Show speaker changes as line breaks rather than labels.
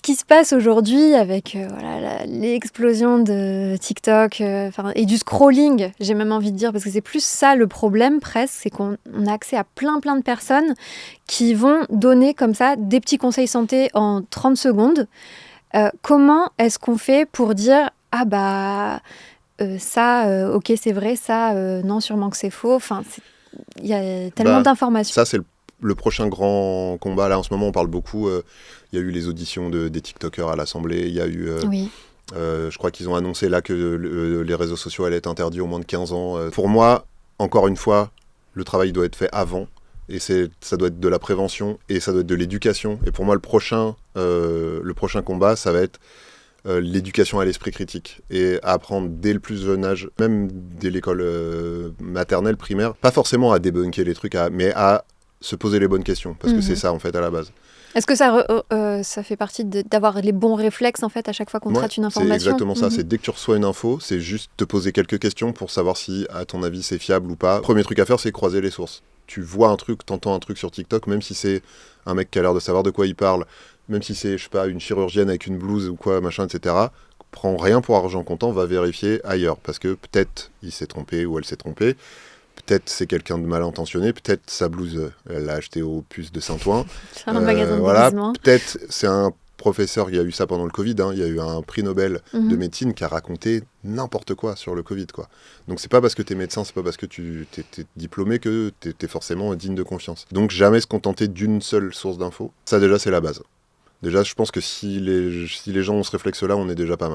qui se passe aujourd'hui avec l'explosion de TikTok et du scrolling, j'ai même envie de dire, parce que c'est plus ça le problème presque, c'est qu'on a accès à plein de personnes qui vont donner comme ça des petits conseils santé en 30 secondes. Comment est-ce qu'on fait pour dire « Ah bah ça, ok c'est vrai, ça, non sûrement que c'est faux ». Enfin, il y a tellement d'informations.
Ça c'est le prochain grand combat. Là en ce moment on parle beaucoup, il y a eu les auditions des TikTokers à l'Assemblée, il y a eu...
Oui.
je crois qu'ils ont annoncé là que les réseaux sociaux allaient être interdits au moins de 15 ans. Pour moi, encore une fois, le travail doit être fait avant. Et ça doit être de la prévention et ça doit être de l'éducation. Et pour moi, le prochain combat, ça va être l'éducation à l'esprit critique. Et à apprendre dès le plus jeune âge, même dès l'école maternelle, primaire, pas forcément à débunker les trucs, mais à se poser les bonnes questions. Parce que c'est ça, en fait, à la base.
Est-ce que ça fait partie d'avoir les bons réflexes, en fait, à chaque fois qu'on traite une information ?
C'est exactement ça. C'est dès que tu reçois une info, c'est juste te poser quelques questions pour savoir si, à ton avis, c'est fiable ou pas. Premier truc à faire, c'est croiser les sources. Tu vois un truc, t'entends un truc sur TikTok, même si c'est un mec qui a l'air de savoir de quoi il parle, même si c'est, je sais pas, une chirurgienne avec une blouse ou quoi, machin, etc., prends rien pour argent comptant, va vérifier ailleurs. Parce que peut-être il s'est trompé ou elle s'est trompée. Peut-être c'est quelqu'un de mal intentionné, peut-être sa blouse, elle l'a achetée au Puce de Saint-Ouen.
C'est un magasin de déguisement.
Peut-être c'est un professeur qui a eu ça pendant le Covid, il y a eu un prix Nobel de médecine qui a raconté n'importe quoi sur le Covid, quoi. Donc c'est pas parce que t'es médecin, c'est pas parce que t'es diplômé que t'es forcément digne de confiance. Donc jamais se contenter d'une seule source d'infos. Ça déjà c'est la base. Déjà je pense que si les gens ont ce réflexe-là, on est déjà pas mal.